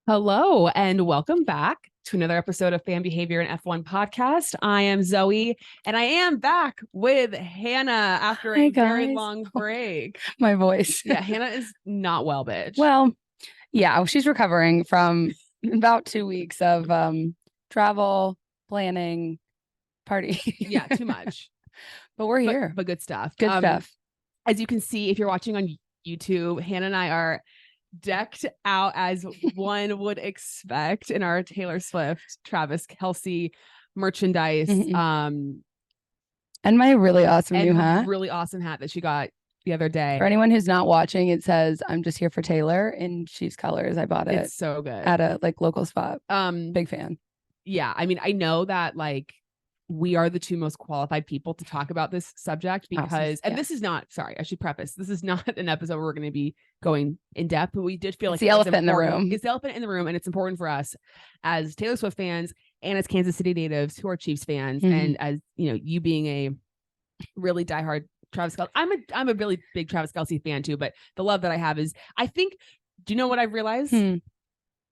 Hello and welcome back to another episode of Fan Behavior and F1 podcast. I am Zoe and I am back with Hannah after a very long break. My voice. Yeah, Hannah is not well, bitch. Well, yeah, she's recovering from about 2 weeks of travel, planning, party. Yeah, too much. But we're here. But good stuff. Good stuff. As you can see, if you're watching on YouTube, Hannah and I are decked out as one would expect in our Taylor Swift, Travis Kelce merchandise. And my really awesome new hat. Really awesome hat that she got the other day. For anyone who's not watching, it says "I'm just here for Taylor" in Chiefs colors. I bought it. It's so good at a local spot. Big fan. Yeah, I mean, I know that we are the two most qualified people to talk about this subject because, and this is not, sorry, I should preface, this is not an episode where we're going to be going in depth, but we did feel like the elephant in the room. It's the elephant in the room, and it's important for us as Taylor Swift fans and as Kansas City natives who are Chiefs fans, and as you know, you being a really diehard Travis Kelce. I'm a really big Travis Kelce fan too, but the love that I have is, I think, do you know what I've realized?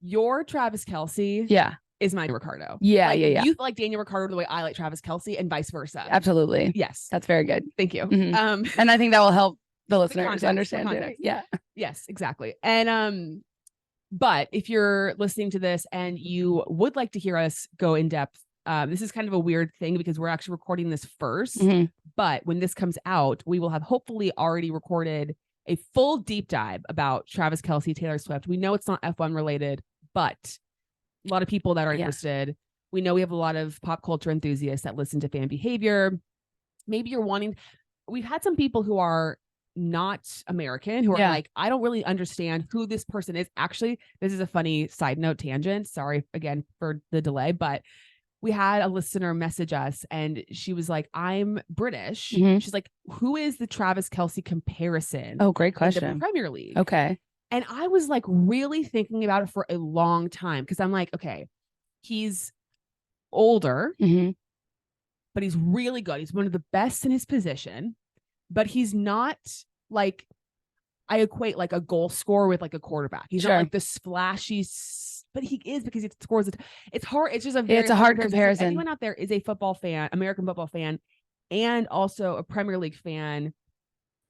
Your Travis Kelce, is my Ricciardo. Yeah. You like Daniel Ricciardo the way I like Travis Kelce, and vice versa. Absolutely. Yes. That's very good. Thank you. And I think that will help the listeners understand it. Yeah. Yes, exactly. And but if you're listening to this and you would like to hear us go in depth, this is kind of a weird thing because we're actually recording this first. But when this comes out, we will have hopefully already recorded a full deep dive about Travis Kelce, Taylor Swift. We know it's not F1 related, but a lot of people that are interested. We know we have a lot of pop culture enthusiasts that listen to Fan Behavior. Maybe you're wanting, we've had some people who are not American who are like, I don't really understand who this person is. Actually, this is a funny side note tangent. Sorry again for the delay, but we had a listener message us and she was like, I'm British. She's like, who is the Travis Kelce comparison? Oh, great question. In the Premier League. Okay. And I was like really thinking about it for a long time because I'm like, okay, he's older, but he's really good. He's one of the best in his position, but he's not like, I equate like a goal scorer with like a quarterback. He's not like the splashy, but he is because he scores. It's hard. It's just it's a hard comparison. If anyone out there is a football fan, American football fan, and also a Premier League fan,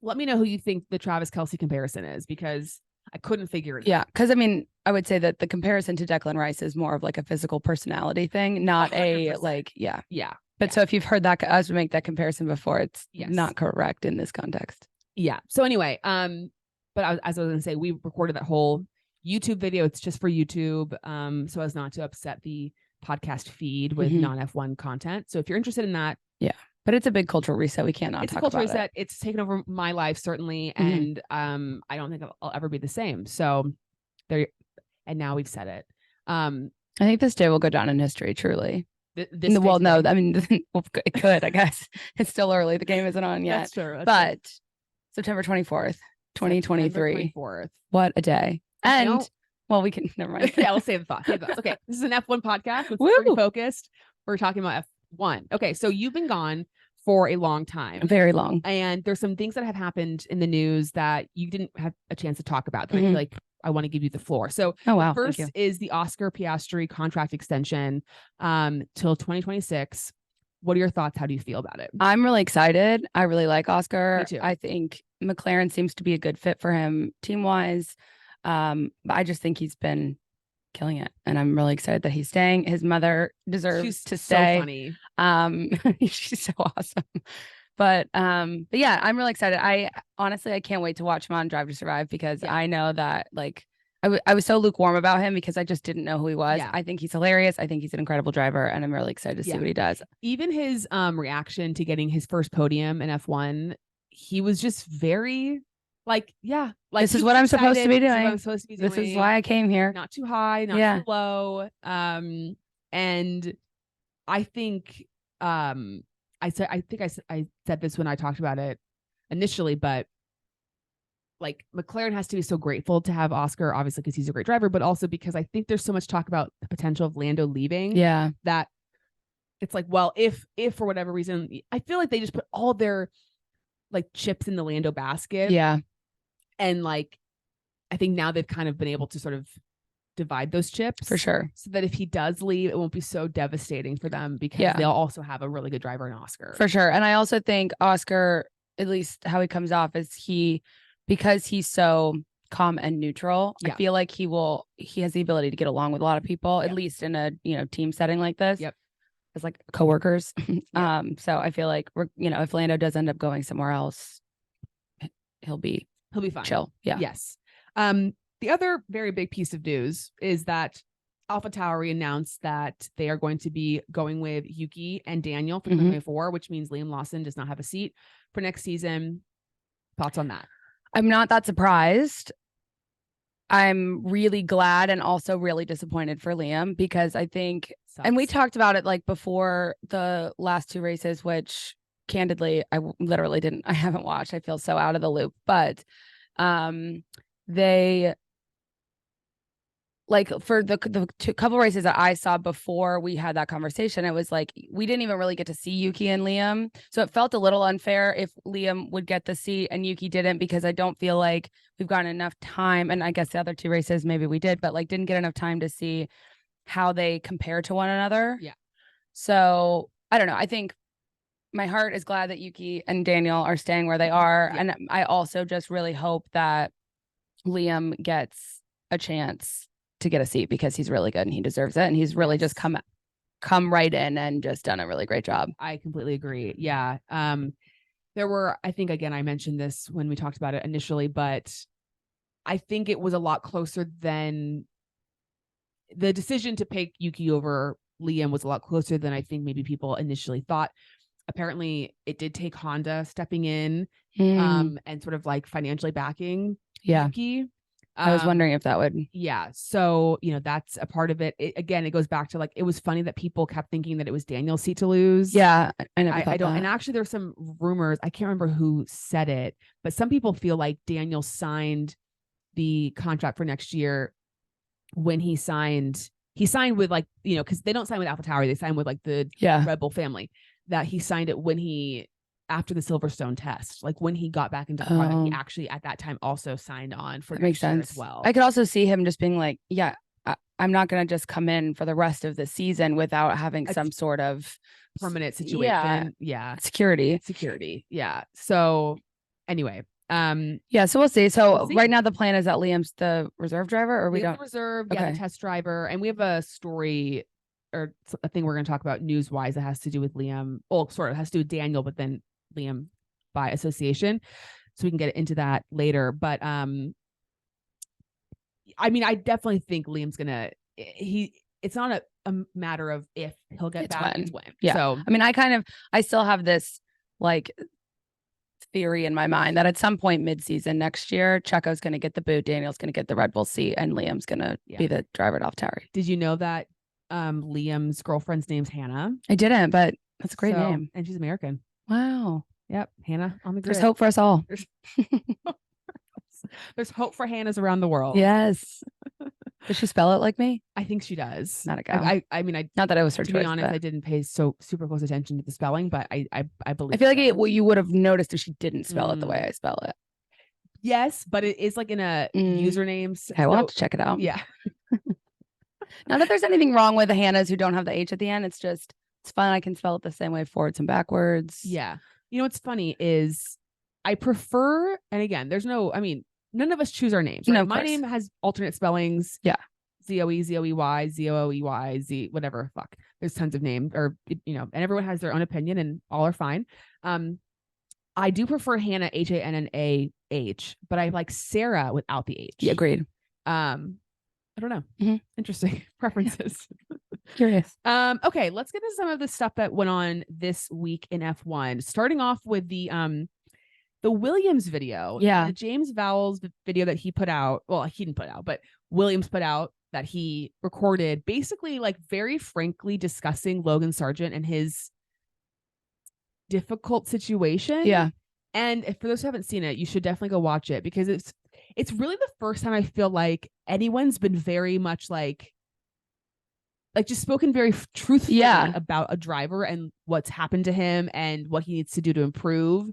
let me know who you think the Travis Kelce comparison is because I couldn't figure it out. Yeah, because I mean, I would say that the comparison to Declan Rice is more of like a physical personality thing, not 100%. A like, But so if you've heard that us make that comparison before, it's not correct in this context. Yeah. So anyway, but as I was going to say, we recorded that whole YouTube video. It's just for YouTube, so as not to upset the podcast feed with non-F1 content. So if you're interested in that, but it's a big cultural reset. We can't not talk about it. It's a cultural reset. It's taken over my life, certainly. And I don't think I'll ever be the same. So there, and now we've said it. I think this day will go down in history, truly. Well, no, I mean, it could, I guess. It's still early. The game isn't on yet. That's true. But true. September 24th, 2023. 24th. What a day. And, well, we can, never mind. I'll save the thoughts. Okay. This is an F1 podcast. It's very focused. We're talking about F1. Okay. So you've been gone for a long time. Very long. And there's some things that have happened in the news that you didn't have a chance to talk about. That I feel like I want to give you the floor. So first is the Oscar Piastri contract extension till 2026. What are your thoughts? How do you feel about it? I'm really excited. I really like Oscar. Me too. I think McLaren seems to be a good fit for him team-wise. But I just think he's been killing it. And I'm really excited that he's staying. His mother deserves to stay. So funny. She's so awesome. But yeah, I'm really excited. I can't wait to watch him on Drive to Survive because I know that like I was so lukewarm about him because I just didn't know who he was. I think he's hilarious. I think he's an incredible driver, and I'm really excited to see what he does. Even his reaction to getting his first podium in F1, he was just very like this is what I'm supposed to be doing. This is why I came here. Not too high, not too low. And I think I said this when I talked about it initially, but like McLaren has to be so grateful to have Oscar, obviously because he's a great driver, but also because I think there's so much talk about the potential of Lando leaving. Yeah, that it's like, well, if for whatever reason, I feel like they just put all their like chips in the Lando basket. Yeah, and like I think now they've kind of been able to sort of divide those chips for sure, so that if he does leave, it won't be so devastating for them because they'll also have a really good driver in Oscar. For sure. And I also think Oscar, at least how he comes off, is because he's so calm and neutral. I feel like he has the ability to get along with a lot of people, at least in a, team setting like this. As like coworkers. So I feel like if Lando does end up going somewhere else, he'll be fine. Chill. Yeah. Yes. The other very big piece of news is that AlphaTauri announced that they are going to be going with Yuki and Daniel for 2024, which means Liam Lawson does not have a seat for next season. Thoughts on that? I'm not that surprised. I'm really glad and also really disappointed for Liam because I think, and we talked about it like before the last 2 races, which candidly, I haven't watched. I feel so out of the loop, but they, like for the couple races that I saw before we had that conversation, it was like we didn't even really get to see Yuki and Liam. So it felt a little unfair if Liam would get the seat and Yuki didn't, because I don't feel like we've gotten enough time. And I guess the other 2 races, maybe we did, but like didn't get enough time to see how they compare to one another. Yeah. So I don't know. I think my heart is glad that Yuki and Daniel are staying where they are. Yeah. And I also just really hope that Liam gets a chance to get a seat because he's really good and he deserves it. And he's really just come right in and just done a really great job. I completely agree. Yeah. There were, I think, again, I mentioned this when we talked about it initially, but I think it was a lot closer than the decision to pick Yuki over Liam was a lot closer than I think maybe people initially thought. Apparently it did take Honda stepping in and sort of like financially backing Yuki. I was wondering if that would. Yeah. So, that's a part of it. Again, it goes back to like, it was funny that people kept thinking that it was Daniel's seat to lose. Yeah. I never thought I don't. that. And actually there's some rumors. I can't remember who said it, but some people feel like Daniel signed the contract for next year when he signed with like, cause they don't sign with AlphaTauri. They sign with like the Red Bull family, that he signed it when after the Silverstone test, like when he got back into the car, he actually at that time also signed on for next year as well. I could also see him just being like, I'm not going to just come in for the rest of the season without having some sort of permanent situation. Yeah. Security. Yeah. So anyway, so we'll see. So right now the plan is that Liam's the reserve driver, or we don't reserve, the test driver. And we have a story or a thing we're going to talk about news wise that has to do with Liam. Well, sort of has to do with Daniel, but then Liam by association. So we can get into that later. But I mean, I definitely think Liam's gonna it's not a matter of if he'll get back, it's when. Yeah. So I mean, I still have this like theory in my mind that at some point mid-season next year, Checo's gonna get the boot, Daniel's gonna get the Red Bull seat, and Liam's gonna be the driver at AlphaTauri. Did you know that Liam's girlfriend's name's Hannah? I didn't, but that's a great name. And she's American. Wow. Yep. Hannah on the grid. There's hope for us all. There's hope for Hannahs around the world. Yes. Does she spell it like me? I think she does. Not a go. I mean, not that I was her to choice, be honest, I didn't pay so super close attention to the spelling, but I believe. I feel like you would have noticed if she didn't spell it the way I spell it. Yes, but it is like in a username. Okay, we'll have to check it out. Yeah. Not that there's anything wrong with the Hannahs who don't have the H at the end. It's just, it's fun. I can spell it the same way forwards and backwards. Yeah. What's funny is I prefer, and again, none of us choose our names. Right? No, my name has alternate spellings. Yeah. Zoe, Zoey, Zoey, Z, whatever. Fuck. There's tons of names, and everyone has their own opinion and all are fine. I do prefer Hannah, Hannah, but I like Sarah without the H. Yeah, agreed. I don't know. Interesting preferences. Curious. Okay, let's get into some of the stuff that went on this week in F1. Starting off with the Williams video. Yeah. The James Vowles video that he put out. Well, he didn't put out, but Williams put out that he recorded, basically like very frankly discussing Logan Sargeant and his difficult situation. Yeah. And for those who haven't seen it, you should definitely go watch it, because it's really the first time I feel like anyone's been very much like just spoken very truthfully about a driver and what's happened to him and what he needs to do to improve.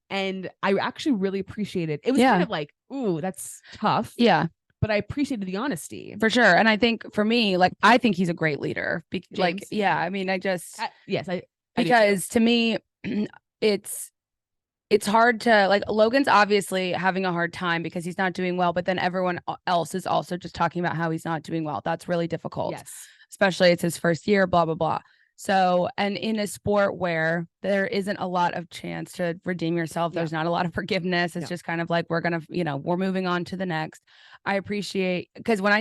And I actually really appreciate it. It was kind of like, ooh, that's tough. Yeah. but I appreciated the honesty for sure. And I think for me, like, I think he's a great leader. Like, yeah, I mean, because to me, it's hard to, like, Logan's obviously having a hard time because he's not doing well, but then everyone else is also just talking about how he's not doing well. That's really difficult. Yes. Especially it's his first year, blah, blah, blah. So, and in a sport where there isn't a lot of chance to redeem yourself, there's not a lot of forgiveness. It's just kind of like, we're moving on to the next. I appreciate, because when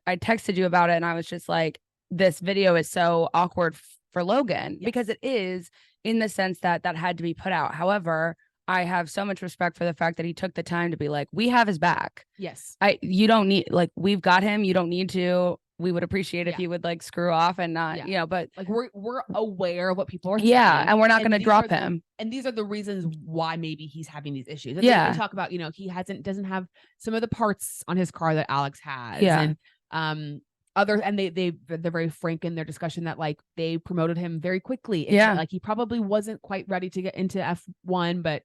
I texted you about it and I was just like, this video is so awkward for Logan, because it is, in the sense that had to be put out. However, I have so much respect for the fact that he took the time to be like, we have his back. Yes. You don't need, like, we've got him. You don't need to. We would appreciate if you would, like, screw off and not, but like, we're aware of what people are saying. And we're not going to drop him. And these are the reasons why maybe he's having these issues. And we talk about, he doesn't have some of the parts on his car that Alex has. And they're very frank in their discussion that, like, they promoted him very quickly. Like, he probably wasn't quite ready to get into F1, but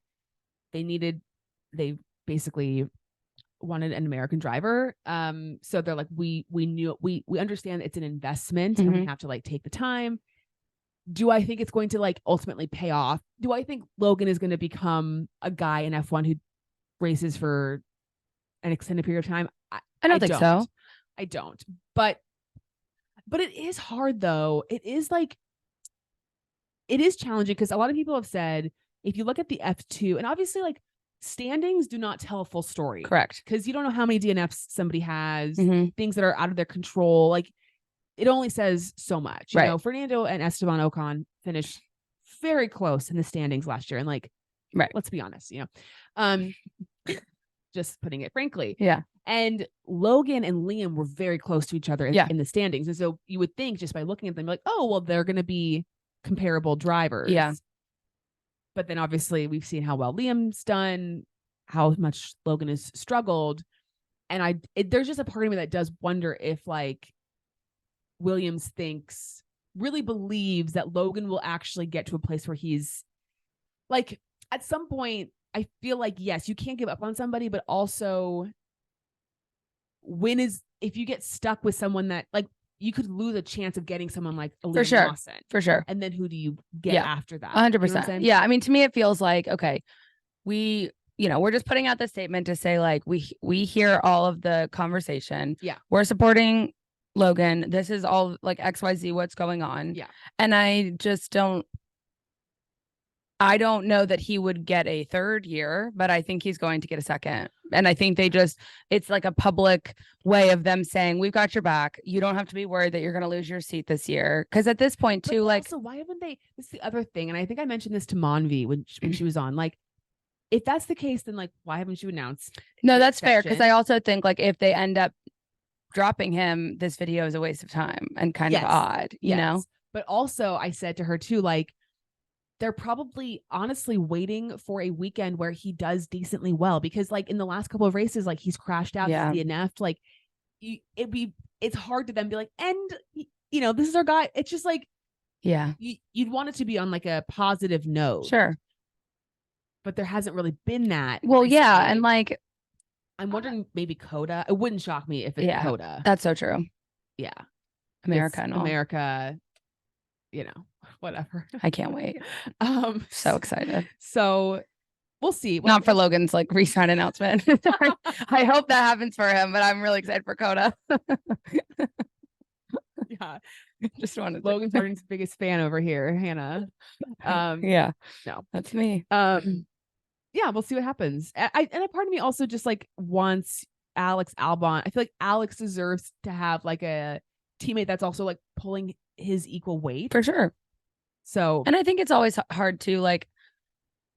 they basically wanted an American driver. So they're like, we understand it's an investment and we have to, like, take the time. Do I think it's going to, like, ultimately pay off? Do I think Logan is going to become a guy in F1 who races for an extended period of time? I don't think so. I don't. But it is hard, though. It is challenging, because a lot of people have said, if you look at the F2, and obviously, like, standings do not tell a full story. Correct. Because you don't know how many DNFs somebody has, things that are out of their control. Like, it only says so much. You know, Fernando and Esteban Ocon finished very close in the standings last year. And, like, let's be honest, just putting it frankly. Yeah. And Logan and Liam were very close to each other in the standings. And so you would think, just by looking at them, like, oh, well, they're going to be comparable drivers. Yeah. But then obviously we've seen how well Liam's done, how much Logan has struggled. And there's just a part of me that does wonder if, like, Williams really believes that Logan will actually get to a place where he's, like, at some point, I feel like, yes, you can't give up on somebody, but also, if you get stuck with someone that, like, you could lose a chance of getting someone like a Liam Lawson. For sure. And then who do you get after that? 100%. Yeah. I mean, to me, it feels like, okay, we're just putting out this statement to say, like, we hear all of the conversation. Yeah. We're supporting Logan. This is all, like, XYZ, what's going on. Yeah. And I don't know that he would get a third year, but I think he's going to get a second. And I think it's like a public way of them saying, we've got your back. You don't have to be worried that you're going to lose your seat this year. Because at this point, too, like, so why haven't they? This is the other thing. And I think I mentioned this to Monvi when she was on. Like, if that's the case, then, like, why haven't you announced? No, that's fair. Because I also think, like, if they end up dropping him, this video is a waste of time and kind of odd, you know? But also, I said to her, too, like, they're probably honestly waiting for a weekend where he does decently well, because, like, in the last couple of races, like, he's crashed out, he's DNF'd. Like, it's hard to then be like, and this is our guy. It's just like, you'd want it to be on, like, a positive note. Sure. But there hasn't really been that. Well, recently. Yeah. And, like, I'm wondering, maybe Coda. It wouldn't shock me if it's Coda. That's so true. Yeah. America and all. America, whatever. I can't wait. So excited. So we'll see. Not for Logan's, like, resign announcement. I hope that happens for him, but I'm really excited for Coda. Yeah. Just wanted Logan's Martin's biggest fan over here, Hannah. No, that's me. Yeah, we'll see what happens. And a part of me also just, like, wants Alex Albon. I feel like Alex deserves to have, like, a teammate that's also, like, pulling his equal weight. For sure. So, and I think it's always hard to, like,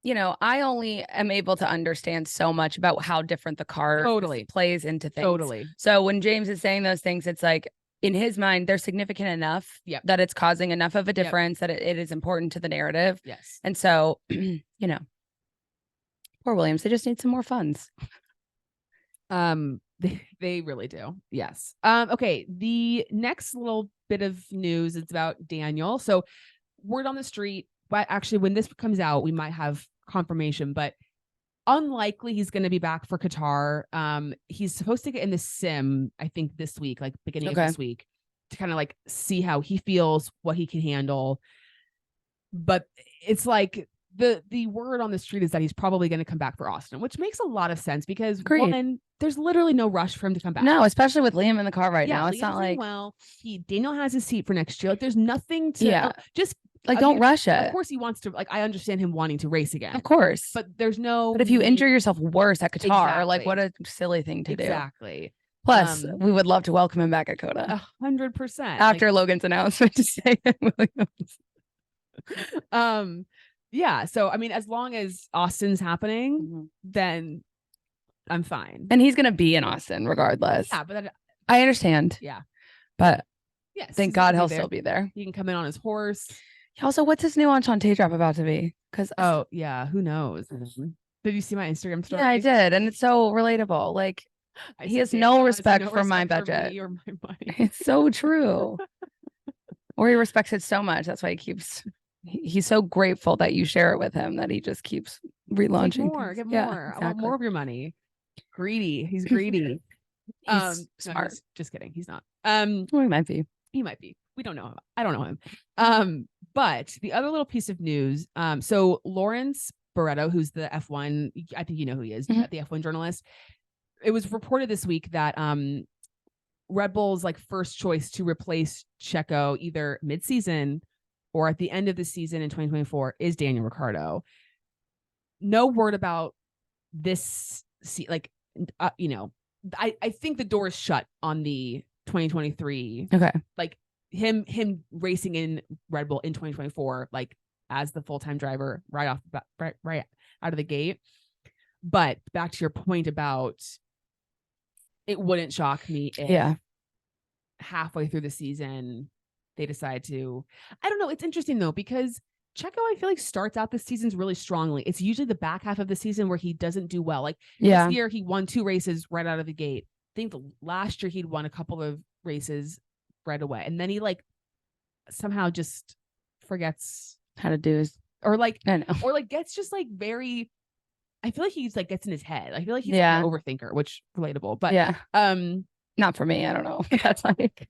I only am able to understand so much about how different the car plays into things. Totally. So when James is saying those things, it's like, in his mind, they're significant enough that it's causing enough of a difference that it is important to the narrative. Yes. And so, poor Williams, they just need some more funds. They really do. Yes. Okay. The next little bit of news is about Daniel. So, word on the street, but actually, when this comes out, we might have confirmation, but unlikely he's going to be back for Qatar. He's supposed to get in the sim, I think this week, like beginning of this week, to kind of like see how he feels, what he can handle. But it's like the word on the street is that he's probably going to come back for Austin, which makes a lot of sense because one, there's literally no rush for him to come back. No, especially with Liam in the car right now. It's Liam's not like Daniel has his seat for next year. Like there's nothing to just like don't rush it. Of course he wants to, like I understand him wanting to race again. Of course. But there's no But if you injure yourself worse at Qatar, like what a silly thing to do. Exactly. Plus, we would love to welcome him back at COTA. 100%. After Logan's announcement to stay in Williams. Yeah, so I mean, as long as Austin's happening, then I'm fine. And he's gonna be in Austin regardless. Yeah, but I understand. Yeah, but yes, thank God he'll still be there. He can come in on his horse. Also, what's his new Enchante drop about to be? Because who knows? Did you see my Instagram story? Yeah, I did, and it's so relatable. Like he has no respect for my budget or my money. It's so true. Or he respects it so much. That's why he keeps. He's so grateful that you share it with him that he just keeps relaunching. Get more. Exactly. I want more of your money. Greedy. He's greedy. He's smart. No, just kidding. He's not. Well, he might be. He might be. We don't know him. I don't know him. But the other little piece of news. So Lawrence Barretto, who's the F1, I think you know who he is, the F1 journalist. It was reported this week that Red Bull's like first choice to replace Checo either mid-season or at the end of the season in 2024 is Daniel Ricciardo. No word about this. I think the door is shut on the 2023. Okay. Like him racing in Red Bull in 2024, like as the full-time driver right out of the gate. But back to your point about it wouldn't shock me if halfway through the season they decide to. I don't know. It's interesting though, because Checo, I feel like starts out the seasons really strongly. It's usually the back half of the season where he doesn't do well. Like this year, he won 2 races right out of the gate. I think last year he'd won a couple of races right away, and then he like somehow just forgets how to do his, or like I know, or like gets just like very. I feel like he's like gets in his head. I feel like he's like an overthinker, which relatable, but not for me. I don't know. That's like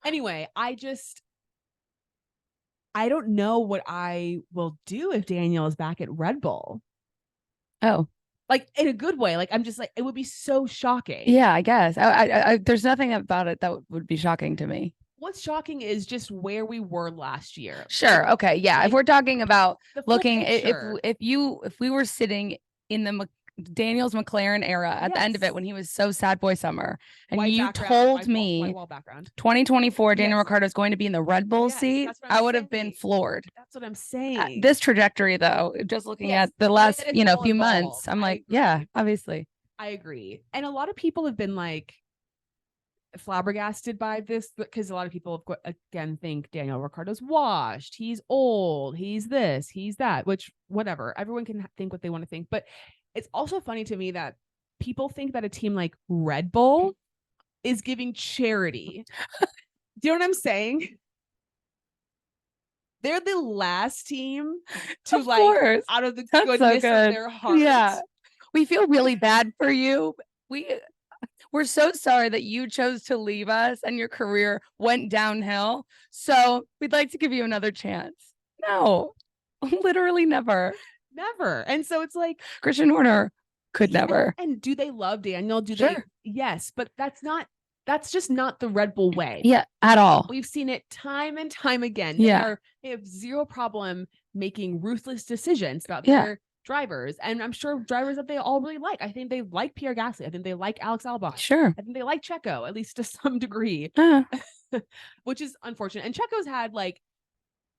Anyway, I don't know what I will do if Daniel is back at Red Bull. Oh, like in a good way. Like I'm just like, it would be so shocking. Yeah, I guess. I there's nothing about it that would be shocking to me. What's shocking is just where we were last year. Sure. Okay. Yeah. Like, if we're talking about looking, if we were sitting in the Daniel's McLaren era at the end of it when he was so sad boy summer, and told me 2024 Daniel Ricciardo is going to be in the Red Bull seat, I would have been floored. That's what I'm saying. This trajectory, though, just looking at the last few months, I'm like, obviously, I agree. And a lot of people have been like flabbergasted by this because a lot of people again think Daniel Ricciardo's washed, he's old, he's this, he's that, which whatever, everyone can think what they want to think. But it's also funny to me that people think that a team like Red Bull is giving charity. Do you know what I'm saying? They're the last team to out of the goodness of their hearts. Yeah, we feel really bad for you. We're so sorry that you chose to leave us and your career went downhill. So we'd like to give you another chance. No, literally never. Never. And so it's like Christian Horner could never. And do they love Daniel? Do they? Yes, but that's just not the Red Bull way. Yeah, at all. We've seen it time and time again. They have zero problem making ruthless decisions about their drivers, and I'm sure drivers that they all really like. I think they like Pierre Gasly. I think they like Alex Albon. Sure. I think they like Checo, at least to some degree, which is unfortunate. And Checo's had like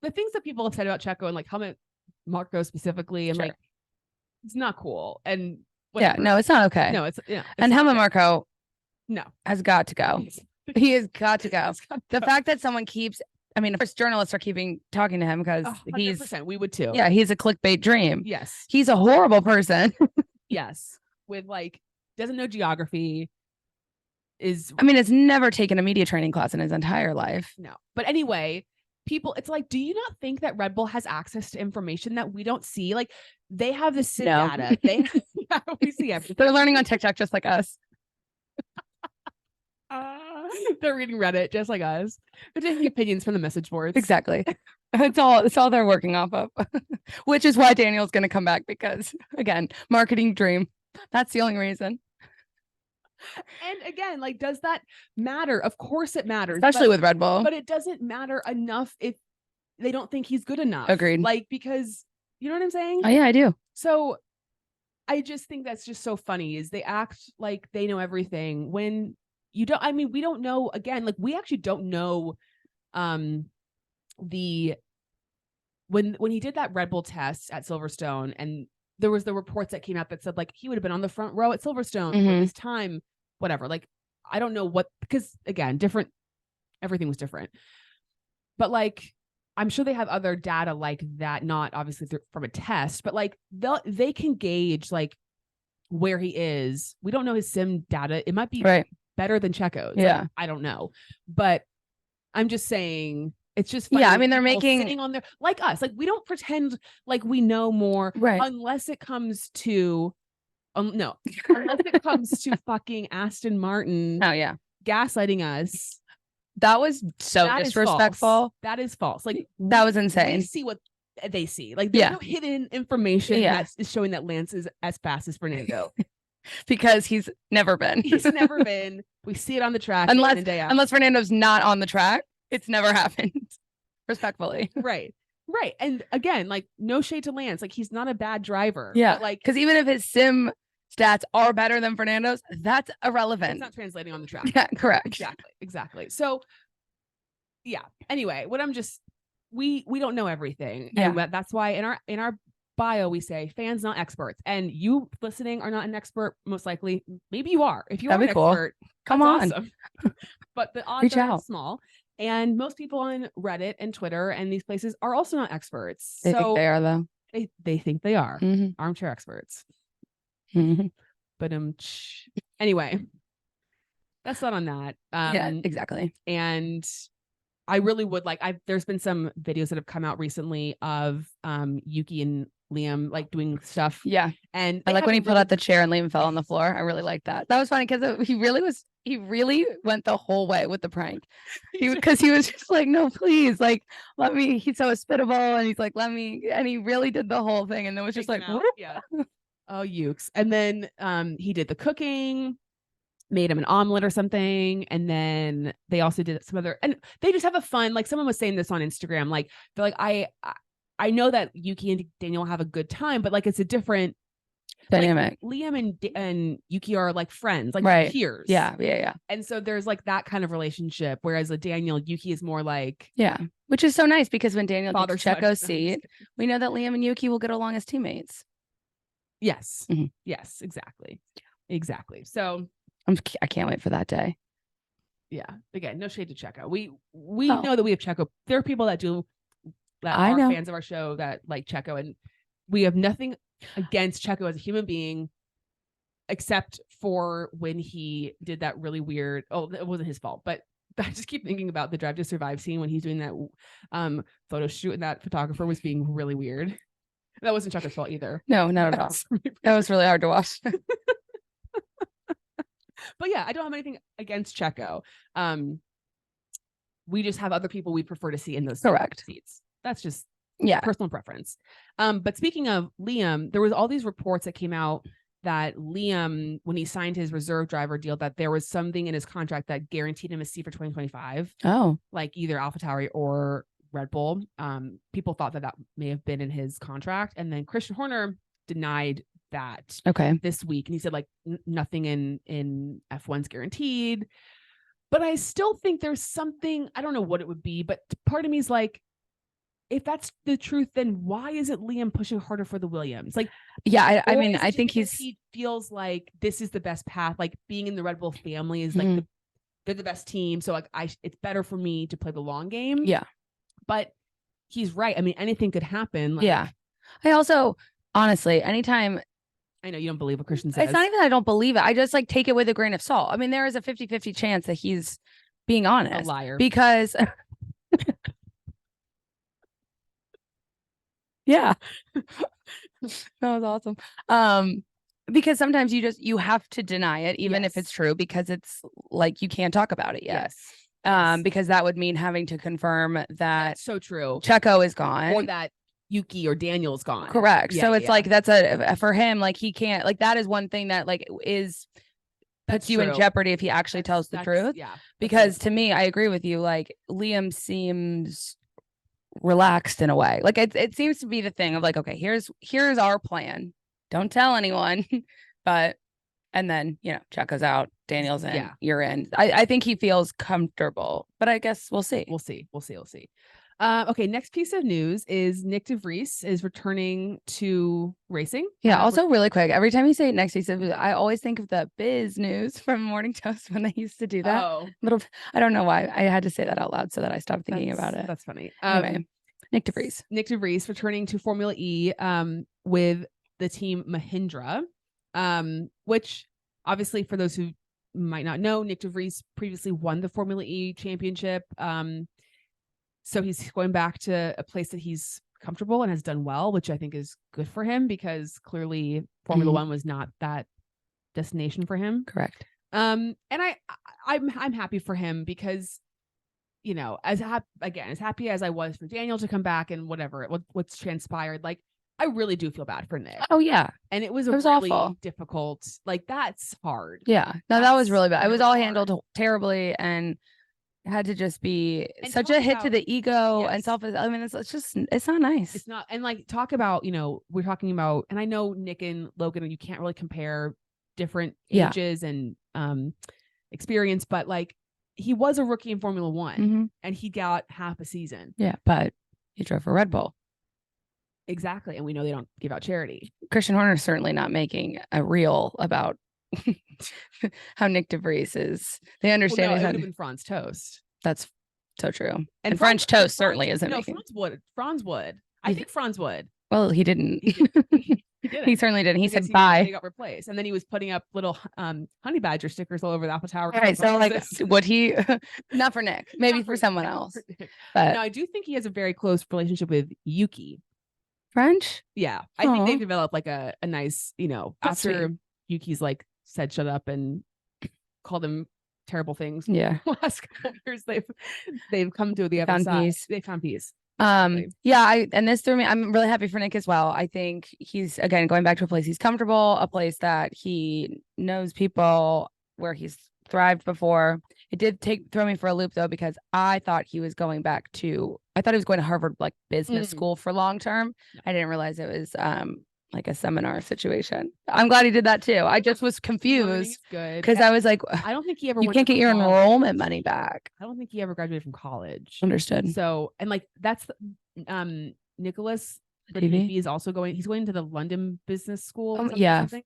the things that people have said about Checo and like Helmut Marko specifically, and like it's not cool. And whatever. No, it's not okay. No, it's and Helmut Marko has got to go. He has got to go. The fact that someone keeps, I mean, of course, journalists are talking to him because we would too. Yeah, he's a clickbait dream. Yes. He's a horrible person. Yes. With like, doesn't know geography. Has never taken a media training class in his entire life. No. But anyway, people, it's like, do you not think that Red Bull has access to information that we don't see? Like, they have the SID data. We see everything. They're learning on TikTok just like us. They're reading Reddit just like us. They're taking opinions from the message boards. Exactly. It's all they're working off of. Which is why Daniel's going to come back, because again, marketing dream. That's the only reason. And again, like, does that matter? Of course it matters. Especially with Red Bull. But it doesn't matter enough if they don't think he's good enough. Agreed. Like, because you know what I'm saying? Oh yeah, I do. So I just think that's just so funny, is they act like they know everything when you don't. I mean, we don't know. Again, like, we actually don't know when he did that Red Bull test at Silverstone, and there was the reports that came out that said, like, he would have been on the front row at Silverstone for this time, whatever. Like, I don't know what, because again, everything was different. But like, I'm sure they have other data like that, not obviously from a test, but like they can gauge like where he is. We don't know his sim data. It might be better than Checo's. Yeah. Like, I don't know. But I'm just saying, it's just funny. Yeah, I mean, they're making sitting on there like us. Like, we don't pretend like we know more, unless it comes to unless it comes to fucking Aston Martin. Oh yeah, gaslighting us. That was so disrespectful. That is false. Like, that was insane. They see what they see. Like, there's no hidden information that is showing that Lance is as fast as Fernando. Because he's never been. He's never been. We see it on the track unless Fernando's not on the track. It's never happened. Respectfully. Right. And again, like, no shade to Lance. Like, he's not a bad driver. Yeah. But like, because even if his sim stats are better than Fernando's, that's irrelevant. It's not translating on the track. Yeah, correct. Exactly. So yeah. Anyway, we don't know everything. Yeah. And that's why in our bio we say fans, not experts. And you listening are not an expert, most likely. Maybe you are. If you are an expert, come on. Awesome. But the odds are small. And most people on Reddit and Twitter and these places are also not experts. They think they are, though. They think they are. Armchair experts. But anyway, that's not on that. Yeah, exactly. And I really would like, there's been some videos that have come out recently of Yuki and Liam like doing stuff. Yeah. And I like when he pulled out the chair and Liam fell on the floor. I really like that. That was funny because he really went the whole way with the prank. Because he was just like, no, please, like, let me. He's so hospitable, and he's like, let me. And he really did the whole thing, and it was just like, yeah. Oh, Ukes. And then he did the cooking, made him an omelet or something, and then they also did some other, and they just have a fun, like, someone was saying this on Instagram, like, they're like, I know that Yuki and Daniel have a good time, but like, it's a different dynamic. Like, Liam and Yuki are like friends, like peers. Yeah. And so there's like that kind of relationship, whereas with Daniel, Yuki is more like, which is so nice, because when Daniel takes Checo's seat, we know that Liam and Yuki will get along as teammates. Yes. Yes, exactly. So I can't wait for that day. Yeah. Again, no shade to Checo. We know that we have Checo. There are people that are fans of our show that like Checo, and we have nothing against Checo as a human being, except for when he did that really weird. Oh, it wasn't his fault, but I just keep thinking about the Drive to Survive scene when he's doing that photo shoot, and that photographer was being really weird. That wasn't Checo's fault either. No, not at all. That was really hard to watch. But yeah, I don't have anything against Checo. We just have other people we prefer to see in those seats. That's just personal preference. But speaking of Liam, there was all these reports that came out that Liam, when he signed his reserve driver deal, that there was something in his contract that guaranteed him a seat for 2025. Oh, like either AlphaTauri or Red Bull. People thought that may have been in his contract, and then Christian Horner denied that this week, and he said like nothing in F1's guaranteed. But I still think there's something, I don't know what it would be, but part of me is like, if that's the truth, then why isn't Liam pushing harder for the Williams? Like, I mean, I think he feels like this is the best path. Like, being in the Red Bull family is like they're the best team, so like it's better for me to play the long game. Yeah, but he's right. I mean, anything could happen. Like, I also honestly, anytime. I know you don't believe what Christian says. It's not even that I don't believe it. I just like take it with a grain of salt. I mean, there is a 50-50 chance that he's being honest. A liar. Because Yeah. That was awesome. Because sometimes you have to deny it, even if it's true, because it's like you can't talk about it yet. Because that would mean having to confirm that That's so true. Checo is gone. Or that Yuki or Daniel's gone. Correct. So it's like that's for him, like he can't, like that is one thing that like puts you in jeopardy if he actually tells the truth. Yeah. Because to me, I agree with you. Like Liam seems relaxed in a way. Like it seems to be the thing of like, okay, here's our plan. Don't tell anyone. But and then Checo's out, Daniel's in, you're in. I think he feels comfortable, but I guess we'll see. We'll see. Okay, next piece of news is Nyck de Vries is returning to racing. Yeah, also really quick, every time you say next piece of news, I always think of the biz news from Morning Toast when they used to do that. I don't know why. I had to say that out loud so that I stopped thinking about it. That's funny. Anyway, Nyck de Vries. Nyck de Vries returning to Formula E with the team Mahindra, which obviously for those who might not know, Nyck de Vries previously won the Formula E championship. So he's going back to a place that he's comfortable and has done well, which I think is good for him because clearly Formula One was not that destination for him. Correct. And I'm happy for him because, as happy as I was for Daniel to come back and what's transpired, like I really do feel bad for Nyck. Oh yeah. And it was really awful. Difficult. Like that's hard. Yeah. No, that was really bad. It was all handled terribly and had to just be such a hit to the ego and self. I mean, it's not nice. It's not. And like, talk about, we're talking about, and I know Nyck and Logan, you can't really compare different ages and experience, but like he was a rookie in Formula One and he got half a season. Yeah. But he drove for Red Bull. Exactly. And we know they don't give out charity. Christian Horner's certainly not making a reel about how Nyck de Vries is. They understand it would have been Franz Toast. That's so true. And French Toast certainly isn't. No, Franz would. I think Franz would. Well, he didn't. He certainly didn't. He said bye. He got replaced, and then he was putting up little honey badger stickers all over the AlphaTauri. All right, so like, would he? Not for Nyck, maybe for someone else. But no, I do think he has a very close relationship with Yuki. French? Yeah, I think they've developed like a nice, after Yuki's like said shut up and called him terrible things. Yeah. Last couple of years they've come to the other side. Peace. They found peace. And this threw me. I'm really happy for Nyck as well. I think he's again going back to a place he's comfortable, a place that he knows people, where he's thrived before. It did throw me for a loop though, because I thought he was going to Harvard like business school for long term. I didn't realize it was like a seminar situation. I'm glad he did that too. I just was confused because I was like, I don't think he ever. You can't get your enrollment money back. I don't think he ever graduated from college. Understood. So, and like that's Nicholas Latifi is also going. He's going to the London Business School. Something.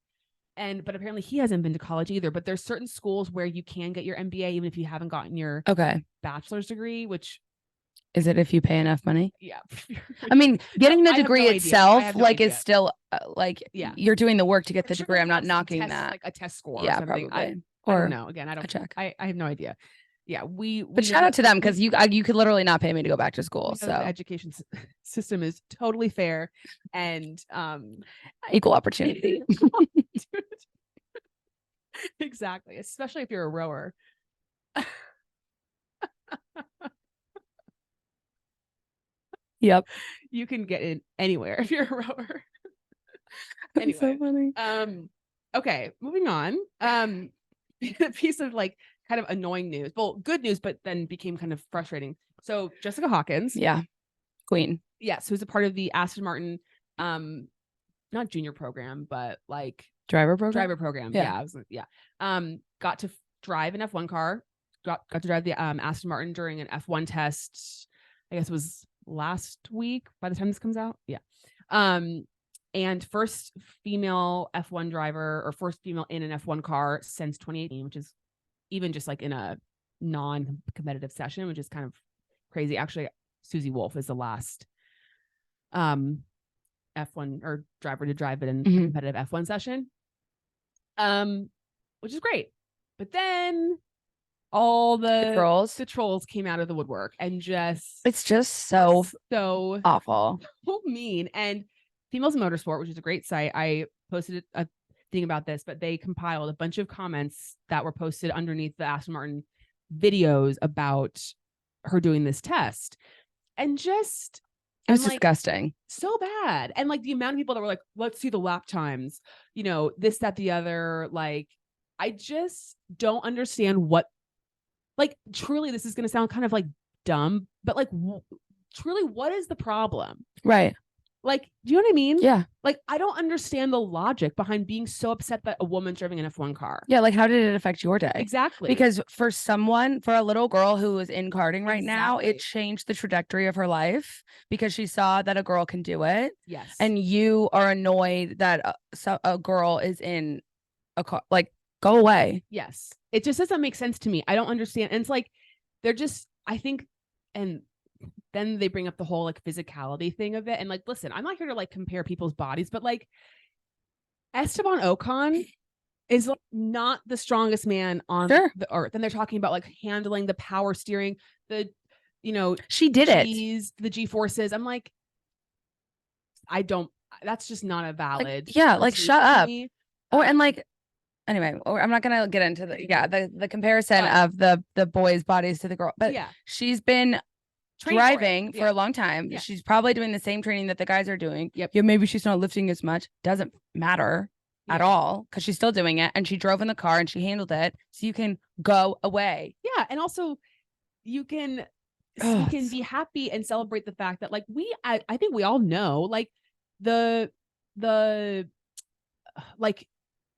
But apparently he hasn't been to college either. But there's certain schools where you can get your MBA even if you haven't gotten your bachelor's degree, which. Is it if you pay enough money? Yeah. I mean, getting the degree itself, like, is still you're doing the work to get the degree. I'm not knocking that. Like a test score. Yeah, or something. Probably. I don't know. Again, I don't check. I have no idea. Yeah, but shout out to them because you could literally not pay me to go back to school. So the education system is totally fair and equal opportunity. Exactly, especially if you're a rower. Yep. You can get in anywhere if you're a rower. Anyway. So funny. Okay, moving on. A piece of like kind of annoying news. Well, good news, but then became kind of frustrating. So Jessica Hawkins. Yeah. Queen. Yes, who's a part of the Aston Martin not junior program, but like driver program. Yeah. Got to drive an F1 car. Got to drive the Aston Martin during an F1 test. I guess it was last week by the time this comes out. Yeah. And first female F1 driver or first female in an F1 car since 2018, which is even just like in a non-competitive session, which is kind of crazy. Actually, Susie Wolf is the last F1 or driver to drive it in a competitive F1 session. Which is great. But then all The trolls came out of the woodwork and just it's just so awful, so mean. And Females in Motorsport, which is a great site, I posted a thing about this, but they compiled a bunch of comments that were posted underneath the Aston Martin videos about her doing this test, and just it was disgusting, so bad. And like the amount of people that were like, let's see the lap times, you know, this, that, the other. Like, I just don't understand what, like, truly, this is going to sound kind of like dumb, but like, truly, what is the problem? Right. Like, do you know what I mean? Yeah. Like, I don't understand the logic behind being so upset that a woman's driving an F1 car. Yeah. Like, how did it affect your day? Exactly. Because for a little girl who is in karting right now, it changed the trajectory of her life because she saw that a girl can do it. Yes. And you are annoyed that a girl is in a car. Like, go away. Yes. It just doesn't make sense to me. I don't understand. And it's like, they're just, I think, and then they bring up the whole like physicality thing of it. And like, listen, I'm not here to like compare people's bodies, but like Esteban Ocon is like not the strongest man on the earth. And they're talking about like handling the power steering, the, you know, she did the G-forces. I'm like, that's just not a valid. Like shut up. And like, anyway, I'm not gonna get into the comparison of the boys' bodies to the girl, but she's been driving for a long time. Yeah. She's probably doing the same training that the guys are doing. Yep. Yeah, maybe she's not lifting as much. Doesn't matter at all because she's still doing it, and she drove in the car and she handled it. So you can go away. Yeah, and also you can be happy and celebrate the fact that like I think we all know like the like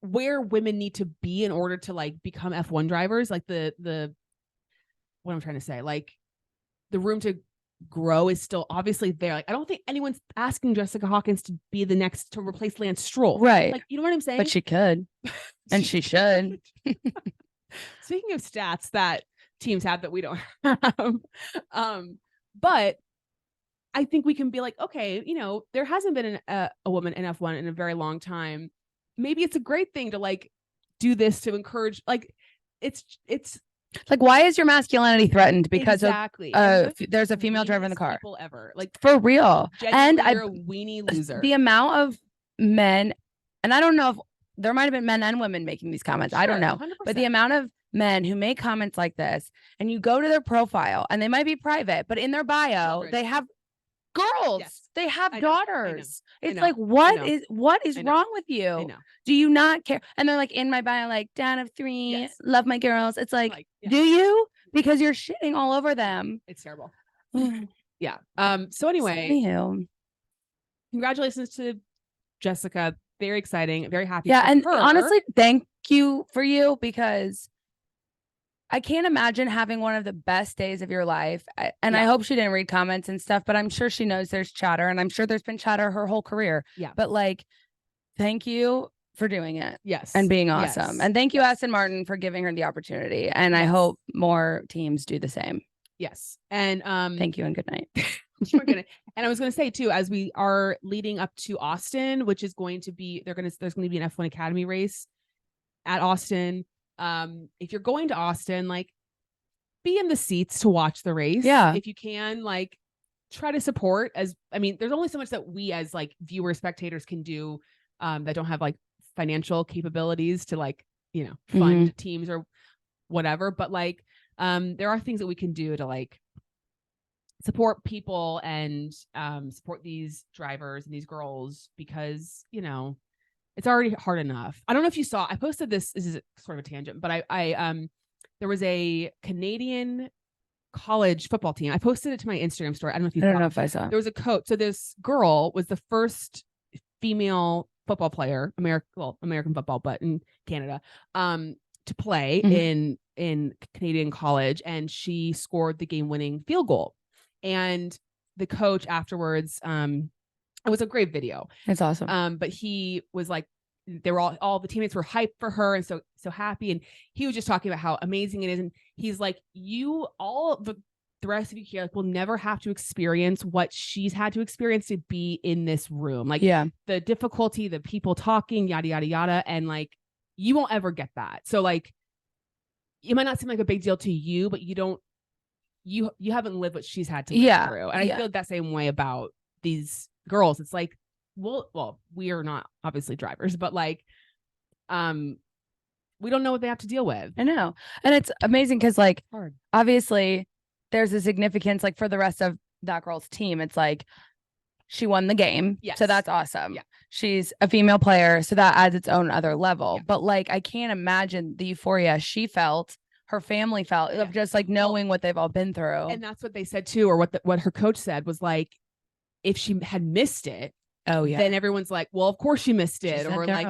where women need to be in order to like become F1 drivers, like the what I'm trying to say, like the room to grow is still obviously there. Like, I don't think anyone's asking Jessica Hawkins to be the next to replace Lance Stroll. Right. Like, you know what I'm saying? But she could. And she should. Speaking of stats that teams have that we don't have. But I think we can be like, okay, you know, there hasn't been a woman in F1 in a very long time. Maybe it's a great thing to like do this to encourage, like it's like, why is your masculinity threatened because of there's a female driver in the car? People ever, like, for real. And you're a weenie loser. The amount of men, and I don't know if there might have been men and women making these comments. Sure, I don't know. 100%. But the amount of men who make comments like this, and you go to their profile and they might be private, but in their bio, they have girls. Yes. They have daughters. It's like, what is wrong with you? Do you not care? And they're like, in my bio, like, dad of 3, love my girls. It's like do you? Because you're shitting all over them. It's terrible. Yeah. So anyway, congratulations to Jessica. Very exciting. Very happy. Yeah. And honestly, thank you for you, because I can't imagine having one of the best days of your life. And I hope she didn't read comments and stuff, but I'm sure she knows there's chatter, and I'm sure there's been chatter her whole career. Yeah. But like, thank you for doing it. Yes. And being awesome. Yes. And thank you, Aston Martin, for giving her the opportunity. And I hope more teams do the same. Yes. And thank you and good night. And I was going to say too, as we are leading up to Austin, which is going to be, there's going to be an F1 Academy race at Austin. If you're going to Austin, like, be in the seats to watch the race. Yeah. If you can, like, try to support. There's only so much that we as like viewer spectators can do that don't have like financial capabilities to like, you know, fund teams or whatever. But like, there are things that we can do to like support people and support these drivers and these girls, because, you know, it's already hard enough. I don't know if you saw, I posted this is sort of a tangent, but I there was a Canadian college football team. I posted it to my Instagram story. I don't know if I saw it. There was a coach. So this girl was the first female football player, American football, but in Canada, to play in Canadian college. And she scored the game-winning field goal. And the coach afterwards, it was a great video. It's awesome. But he was like, they were all the teammates were hyped for her and so happy. And he was just talking about how amazing it is. And he's like, the rest of you here, like, will never have to experience what she's had to experience to be in this room. Like, the difficulty, the people talking, yada, yada, yada. And like, you won't ever get that. So like, it might not seem like a big deal to you, but you haven't lived what she's had to live through. And I feel that same way about these girls. It's like, well, we are not obviously drivers, but like, we don't know what they have to deal with. I know. And it's amazing because like, obviously there's a significance like for the rest of that girl's team. It's like she won the game. Yes. So that's awesome. Yeah. She's a female player. So that adds its own other level. Yeah. But like, I can't imagine the euphoria she felt, her family felt of just like knowing what they've all been through. And that's what they said too, or what her coach said was like, if she had missed it, then everyone's like, well, of course she missed it. Or like,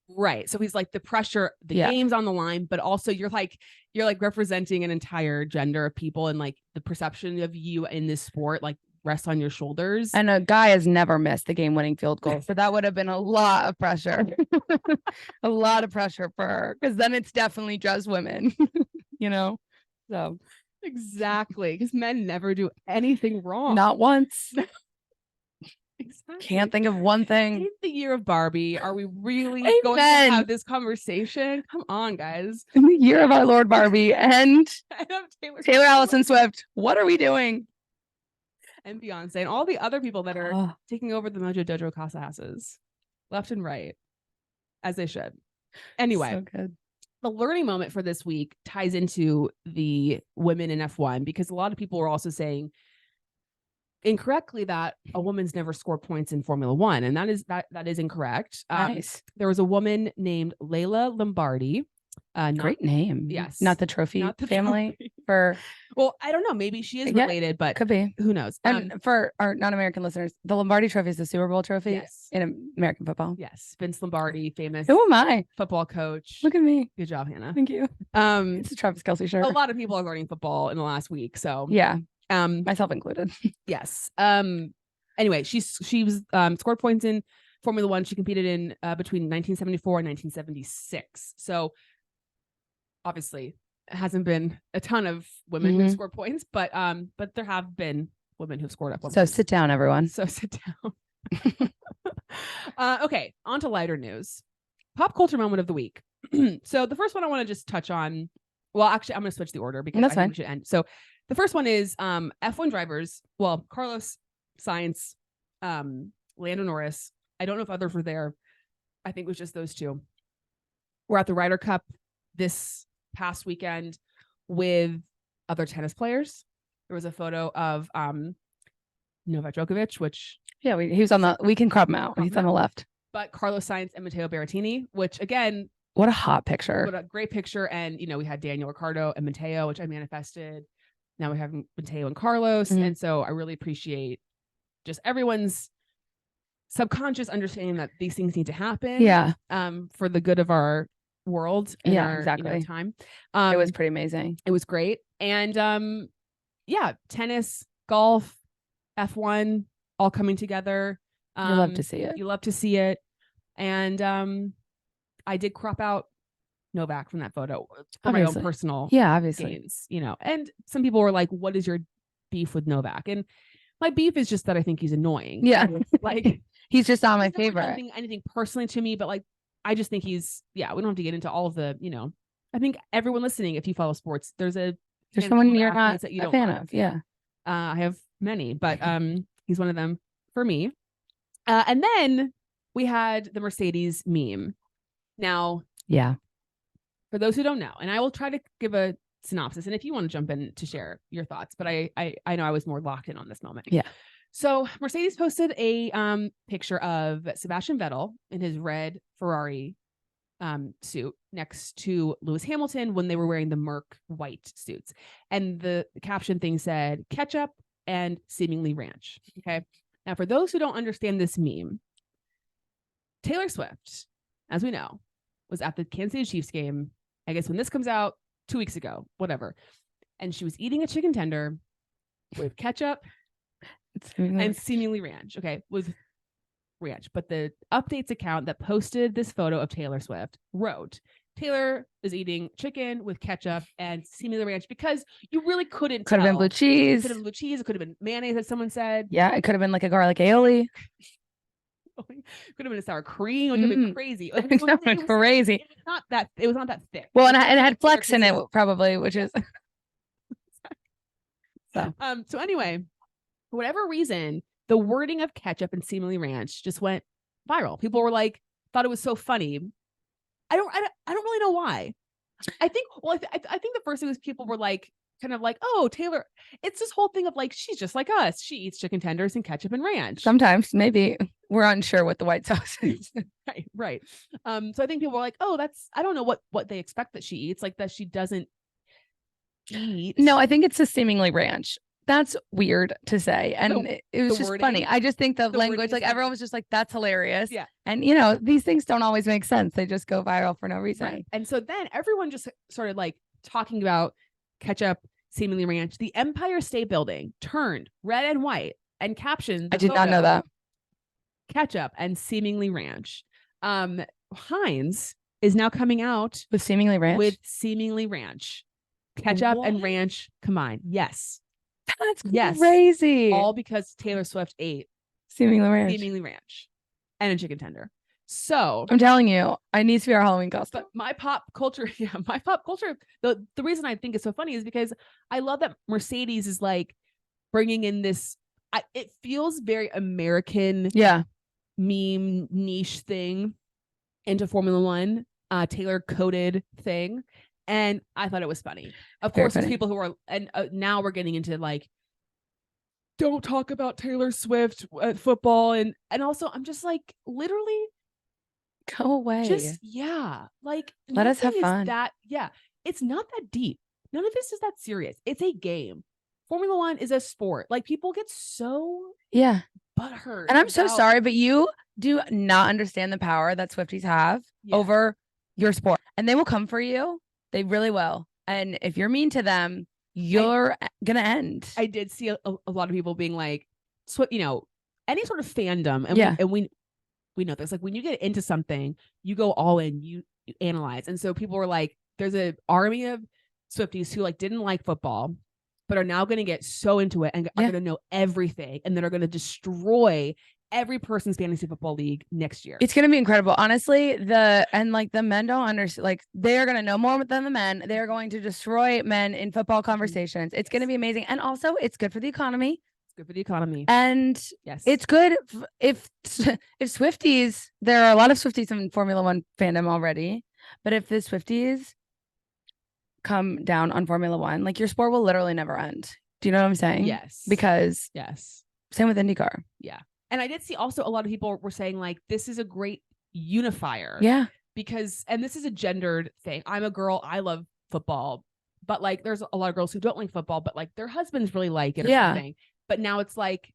right. So he's like, the pressure, the game's on the line, but also you're like representing an entire gender of people, and like the perception of you in this sport like rests on your shoulders. And a guy has never missed the game-winning field goal, so that would have been a lot of pressure. A lot of pressure for her, because then it's definitely just women. You know, so exactly, because men never do anything wrong, not once. Exactly. Can't think of one thing. In the year of Barbie, are we really going to have this conversation? Come on, guys. In the year of our Lord Barbie and Taylor Allison Swift, what are we doing? And Beyonce and all the other people that are taking over the Mojo Dojo Casa houses left and right, as they should. Anyway, so good. The learning moment for this week ties into the women in F1, because a lot of people were also saying incorrectly that a woman's never scored points in Formula One, and that is incorrect. Nice. There was a woman named Layla Lombardi. Great name. Yes. Not the trophy family. For well, I don't know. Maybe she is related, but could be. Who knows? And for our non-American listeners, the Lombardi Trophy is the Super Bowl trophy in American football. Yes. Vince Lombardi, famous. Who am I? Football coach. Look at me. Good job, Hannah. Thank you. It's a Travis Kelce shirt. A lot of people are learning football in the last week, so yeah. Myself included. Yes. Anyway, she was scored points in Formula One. She competed in between 1974 and 1976. So obviously it hasn't been a ton of women who score points, but there have been women who've scored up. So sit down, everyone. So sit down. Okay, on to lighter news. Pop culture moment of the week. So the first one I want to just touch on. Well, actually, I'm going to switch the order because I think we should end. So the first one is F1 drivers. Well, Carlos Sainz, Lando Norris. I don't know if others were there. I think it was just those two. We're at the Ryder Cup this past weekend with other tennis players. There was a photo of Novak Djokovic, which he was on the. We can crop him out. He's on the left. But Carlos Sainz and Matteo Berrettini, which again, what a hot picture! What a great picture. And we had Daniel Ricciardo and Matteo, which I manifested. Now we have Matteo and Carlos, and so I really appreciate just everyone's subconscious understanding that these things need to happen. Yeah. For the good of our world. And our, exactly. Time. It was pretty amazing. It was great. And tennis, golf, F1, all coming together. You love to see it. You love to see it. And I did crop out Novak from that photo for my own personal gains, and some people were like, what is your beef with Novak? And my beef is just that I think he's annoying. Yeah. Like he's just not my favorite. Anything personally to me, but like, I just think he's, we don't have to get into all of the, I think everyone listening, if you follow sports, there's someone you're not that you don't a fan of. Yeah. I have many, but he's one of them for me. And then we had the Mercedes meme. Now, for those who don't know, and I will try to give a synopsis, and if you want to jump in to share your thoughts, but I know I was more locked in on this moment. Yeah. So Mercedes posted a picture of Sebastian Vettel in his red Ferrari suit next to Lewis Hamilton when they were wearing the Merc white suits. And the caption thing said, ketchup and seemingly ranch. Okay. Now, for those who don't understand this meme, Taylor Swift, as we know, was at the Kansas City Chiefs game, I guess when this comes out, 2 weeks ago, whatever. And she was eating a chicken tender with ketchup and seemingly ranch. Okay, with ranch. But the updates account that posted this photo of Taylor Swift wrote, Taylor is eating chicken with ketchup and seemingly ranch, because you really couldn't tell. Could have been blue cheese. It could have been blue cheese. It could have been mayonnaise, as someone said. Yeah, it could have been like a garlic aioli. Could have been a sour cream. It could have been crazy. Crazy. It was not that thick. Well, and it had flex in it probably, which is so anyway, for whatever reason, the wording of ketchup and seemingly ranch just went viral. People were like, thought it was so funny. I don't really know why. I think the first thing was people were like, kind of like, oh, Taylor, it's this whole thing of like, she's just like us. She eats chicken tenders and ketchup and ranch. Sometimes maybe we're unsure what the white sauce is. Right. So I think people were like, oh, I don't know what they expect that she eats, like that she doesn't eat. No, I think it's a seemingly ranch. That's weird to say. And it was just funny. I just think the language, like everyone was just like, that's hilarious. Yeah. And these things don't always make sense. They just go viral for no reason. Right. And so then everyone just started like talking about ketchup, seemingly ranch. The Empire State Building turned red and white and captioned. I did not know that. Ketchup and seemingly ranch. Heinz is now coming out with seemingly ranch. Ketchup and ranch combined. Yes. That's crazy. All because Taylor Swift ate seemingly ranch and a chicken tender. So I'm telling you, I need to be our Halloween costume. But my pop culture, the reason I think it's so funny is because I love that Mercedes is like bringing in this. It feels very American, meme niche thing into Formula One, Taylor coded thing. And I thought it was funny. Of course, there's people who are, and now we're getting into like, don't talk about Taylor Swift football. And also I'm just like, literally go away. Just, like, let us have fun. It's not that deep. None of this is that serious. It's a game. Formula One is a sport. Like, people get so butthurt. And I'm so sorry, but you do not understand the power that Swifties have over your sport. And they will come for you. They really will. And if you're mean to them, you're gonna end. I did see a lot of people being like, any sort of fandom, and we know this. Like, when you get into something, you go all in, you analyze. And so people were like, there's an army of Swifties who like didn't like football, but are now going to get so into it and are going to know everything, and then are going to destroy every person's fantasy football league next year. It's going to be incredible. Honestly, the men don't understand, like, they're going to know more than the men. They're going to destroy men in football conversations. It's going to be amazing. And also it's good for the economy. Good for the economy. And it's good if Swifties, there are a lot of Swifties in Formula One fandom already, but if the Swifties come down on Formula One, like, your sport will literally never end. Do you know what I'm saying? Yes. Because same with IndyCar. Yeah. And I did see also a lot of people were saying like, this is a great unifier. Yeah. Because, and this is a gendered thing. I'm a girl. I love football, but like, there's a lot of girls who don't like football, but like their husbands really like it or something. But now it's like,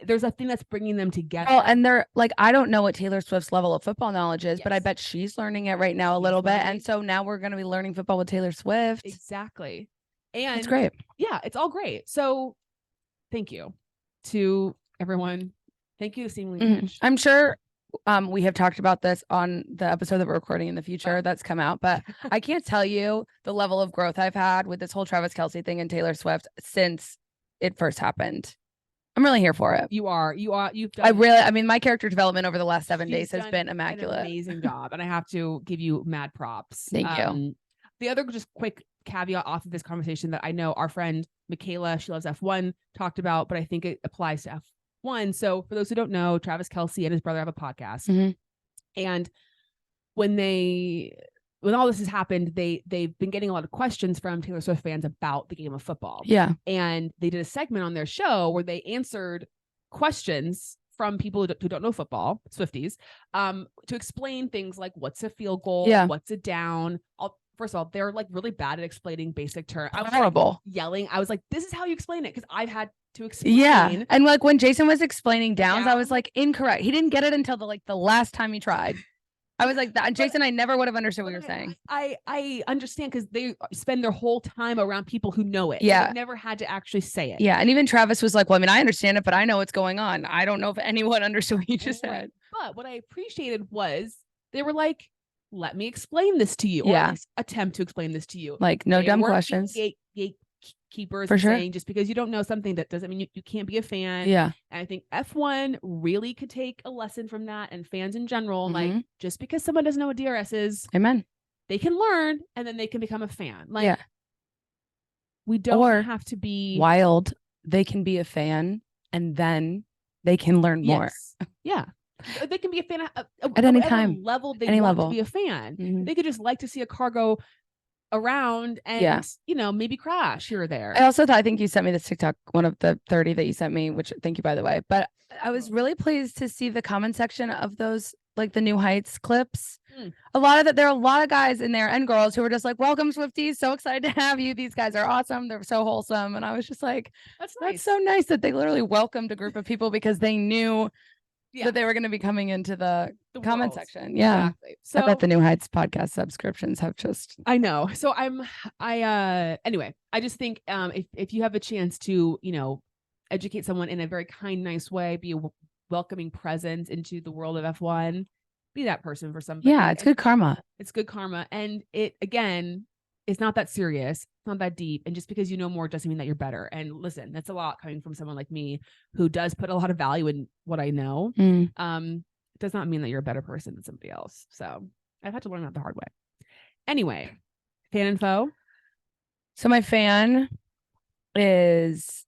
there's a thing that's bringing them together. Oh, and they're like, I don't know what Taylor Swift's level of football knowledge is, but I bet she's learning it right now a little bit. And so now we're going to be learning football with Taylor Swift. Exactly. And it's great. Yeah, it's all great. So thank you to everyone. Thank you to Seemingly. I'm sure we have talked about this on the episode that we're recording in the future that's come out, but I can't tell you the level of growth I've had with this whole Travis Kelce thing and Taylor Swift since it first happened. I'm really here for it. You've done, I mean, my character development over the last 7 days has been immaculate. An amazing job. And I have to give you mad props. Thank you. The other just quick caveat off of this conversation that I know our friend Michaela, she loves F1, talked about, but I think it applies to F1. So for those who don't know, Travis Kelce and his brother have a podcast. And when all this has happened, they've been getting a lot of questions from Taylor Swift fans about the game of football. Yeah. And they did a segment on their show where they answered questions from people who don't know football, Swifties, to explain things like what's a field goal, what's a down. First of all, they're like really bad at explaining basic terms. I was horrible. Yelling. I was like, this is how you explain it, because I've had to explain. Yeah. And like when Jason was explaining downs, I was like, incorrect. He didn't get it until the last time he tried. I was like, Jason, I never would have understood what you're saying. I understand, because they spend their whole time around people who know it. Yeah. They've never had to actually say it. Yeah. And even Travis was like, well, I mean, I understand it, but I know what's going on. I don't know if anyone understood what you just said. But what I appreciated was they were like, let me explain this to you. Or at least attempt to explain this to you. Like, no dumb questions. keepers For and sure. saying just because you don't know something, that doesn't mean you can't be a fan. Yeah. And I think F1 really could take a lesson from that, and fans in general. Like, just because someone doesn't know what DRS is, amen, they can learn and then they can become a fan. Like, yeah. We don't have to be wild. They can be a fan and then they can learn more. Yeah. They can be a fan at any time, level they any want level. to be a fan. They could just like to see a car go around and maybe crash here or there. I think you sent me this TikTok, one of the 30 that you sent me, which thank you by the way. But I was really pleased to see the comment section of those, like the New Heights clips. There are a lot of guys in there and girls who were just like, welcome Swifties, so excited to have you. These guys are awesome. They're so wholesome. And I was just like, that's nice. That's so nice that they literally welcomed a group of people because they knew that they were going to be coming into the comment section. Yeah. Exactly. So I bet the New Heights podcast subscriptions have just, I know. So anyway, I just think if you have a chance to, educate someone in a very kind, nice way, be a welcoming presence into the world of F1, be that person for somebody. Yeah, it's good karma. It's good karma. And it, again, it's not that serious. It's not that deep. And just because you know more doesn't mean that you're better. And listen, that's a lot coming from someone like me who does put a lot of value in what I know. It does not mean that you're a better person than somebody else. So I've had to learn that the hard way. Anyway, fan info. So my fan is,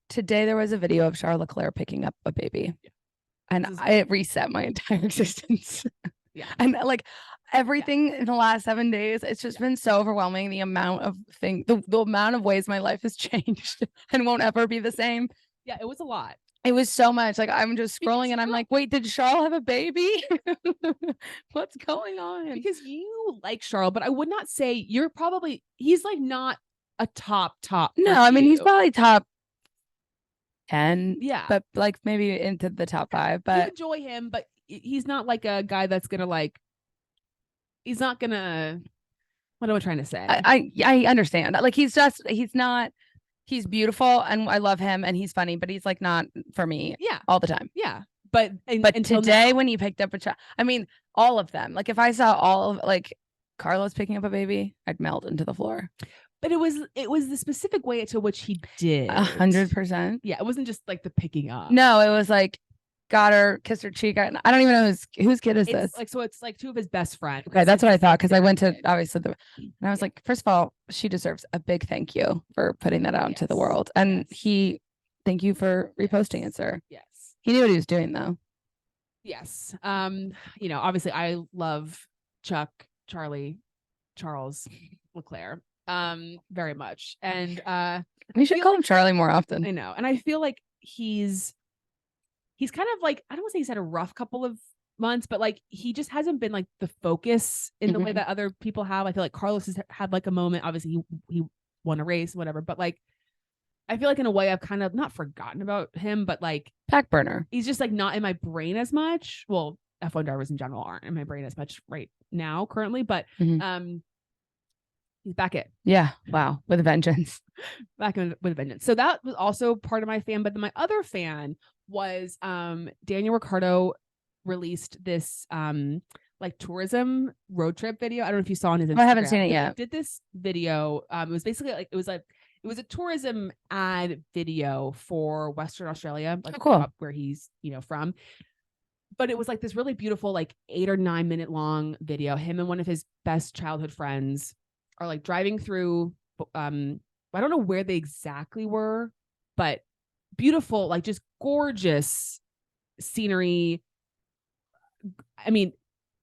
today there was a video of Charles Leclerc picking up a baby. And it reset my entire existence. And like everything in the last 7 days, it's just been so overwhelming. The amount of the amount of ways my life has changed and won't ever be the same. Yeah, it was a lot. It was so much. Like, I'm just scrolling and I'm like, wait, did Charles have a baby? What's going on? Because you like Charles, but I would not say he's like not a top. No, I mean, he's probably top 10, but like maybe into the top 5. But you enjoy him, but he's not like a guy that's gonna he's not gonna, what am I trying to say? I understand. Like, he's beautiful and I love him and he's funny, but he's like not for me all the time. But today when he picked up a child, I mean, all of them, like if I saw all of like Carlos picking up a baby, I'd melt into the floor. But it was the specific way to which he did. 100%. Yeah, it wasn't just like the picking up. No, it was like got her, kissed her cheek. I don't even know whose kid is this. Like, so it's like two of his best friends. Okay, that's what I thought because I went to obviously and I was like, first of all, she deserves a big thank you for putting that out into the world, and thank you for reposting it, sir. Yes, he knew what he was doing though. Yes, obviously I love Charles Leclerc. Very much. And we should call him Charlie more often. I know. And I feel like he's kind of like, I don't want to say he's had a rough couple of months, but like he just hasn't been like the focus in the way that other people have. I feel like Carlos has had like a moment. Obviously he won a race, whatever, but like I feel like in a way I've kind of not forgotten about him, but like back burner. He's just like not in my brain as much. Well, F1 drivers in general aren't in my brain as much right now currently, but he's back in. Yeah. Wow. With a vengeance. Back in with a vengeance. So that was also part of my fan. But then my other fan was Daniel Ricciardo released this like tourism road trip video. I don't know if you saw on his Instagram. I haven't seen it yet. He did this video. It was basically like it was a tourism ad video for Western Australia, like where he's from. But it was like this really beautiful, like 8 or 9 minute long video. Him and one of his best childhood friends are like driving through. I don't know where they exactly were, but beautiful, like just gorgeous scenery. I mean,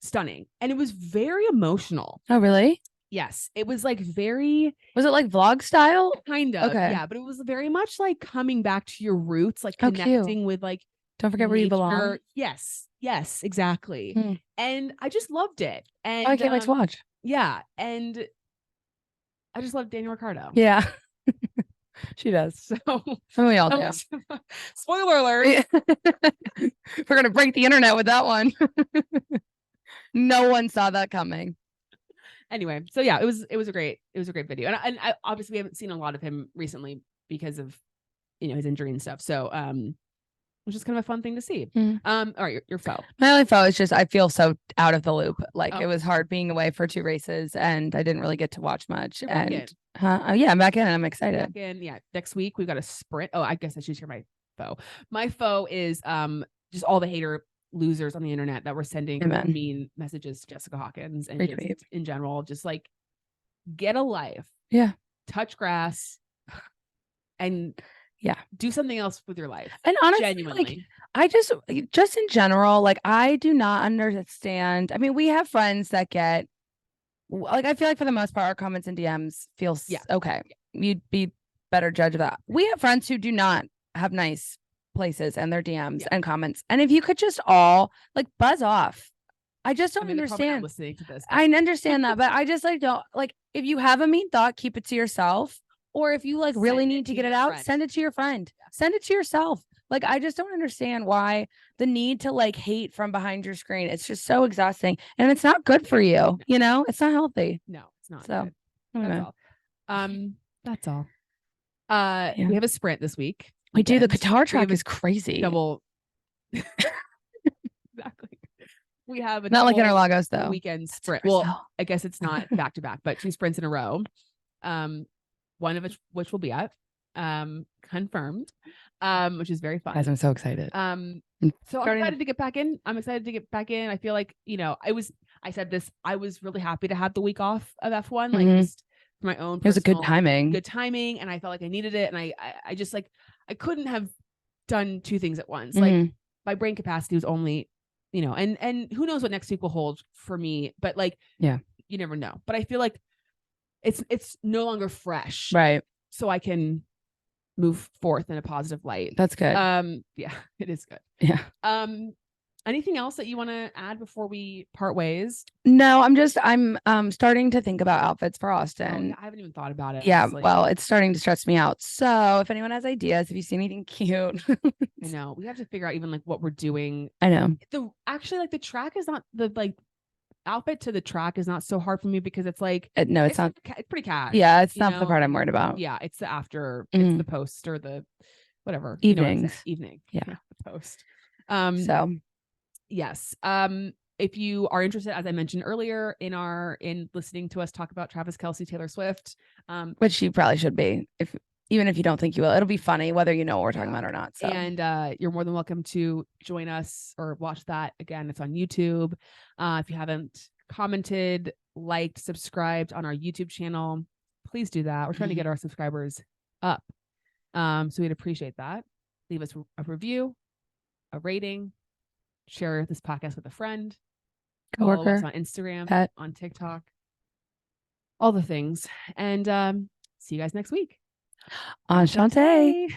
stunning. And it was very emotional. Oh, really? Yes. It was like very. Was it like vlog style? Kind of. Okay. Yeah. But it was very much like coming back to your roots, like connecting with like. Don't forget where you belong. Yes. Yes, exactly. And I just loved it. And I can't wait to watch. Yeah. And I just love Daniel Ricciardo. Yeah. She does. So we all do. Spoiler alert. We're gonna break the internet with that one. No one saw that coming. Anyway, so yeah, it was a great video. And I obviously we haven't seen a lot of him recently because of his injury and stuff. So which is kind of a fun thing to see. All right, your foe. My only foe is just I feel so out of the loop. Like it was hard being away for 2 races and I didn't really get to watch much. Oh, yeah, I'm back in. I'm excited. Back in. Yeah. Next week we've got a sprint. Oh, I guess I should share my foe. My foe is just all the hater losers on the internet that were sending mean messages to Jessica Hawkins and just in general, just like get a life. Yeah. Touch grass and do something else with your life. And honestly, genuinely. Like, I just in general, like I do not understand. I mean, we have friends that get like, I feel like for the most part, our comments and DMs feels okay. You'd be better judge of that. We have friends who do not have nice places and their DMs and comments. And if you could just all like buzz off. I just don't understand. Listening to this, I understand that, but I just like don't like if you have a mean thought, keep it to yourself. Or if you like really need to get it out, send it to your friend. Send it to yourself. Like, I just don't understand why the need to like hate from behind your screen. It's just so exhausting and it's not good for you. You know, it's not healthy. No, it's not. So that's all. That's all. We have a sprint this week. We do. The Qatar track is crazy. Double. Exactly. We have not like Interlagos though. Weekend sprint. Well, I guess it's not back to back, but 2 sprints in a row. One of which will be at confirmed, which is very fun. Guys, I'm so excited. So I'm excited to get back in. I feel like, I said this, I was really happy to have the week off of F1, like just for my own. It was a good timing. And I felt like I needed it. And I just like, I couldn't have done 2 things at once. Like my brain capacity was only, and who knows what next week will hold for me, but like, you never know. But I feel like it's no longer fresh. Right. So I can move forth in a positive light. That's good. Yeah, it is good. Yeah. Anything else that you want to add before we part ways? No, I'm starting to think about outfits for Austin. I haven't even thought about it. Yeah, honestly. Well, it's starting to stress me out. So if anyone has ideas, if you see anything cute. I know. We have to figure out even like what we're doing. I know. The track is not the outfit to the track is not so hard for me because it's like no, it's not. It's pretty cash. Yeah, it's not the part I'm worried about. Yeah, it's the after, it's the post or the whatever evening. Yeah, the post. So yes. If you are interested, as I mentioned earlier, in listening to us talk about Travis Kelce, Taylor Swift, which you probably should be, even if you don't think you will, it'll be funny whether you know what we're talking about or not. So. And you're more than welcome to join us or watch that. Again, it's on YouTube. If you haven't commented, liked, subscribed on our YouTube channel, please do that. We're trying to get our subscribers up. So we'd appreciate that. Leave us a review, a rating, share this podcast with a friend, coworker, follow us on Instagram, pet, on TikTok, all the things. And see you guys next week. Enchanté.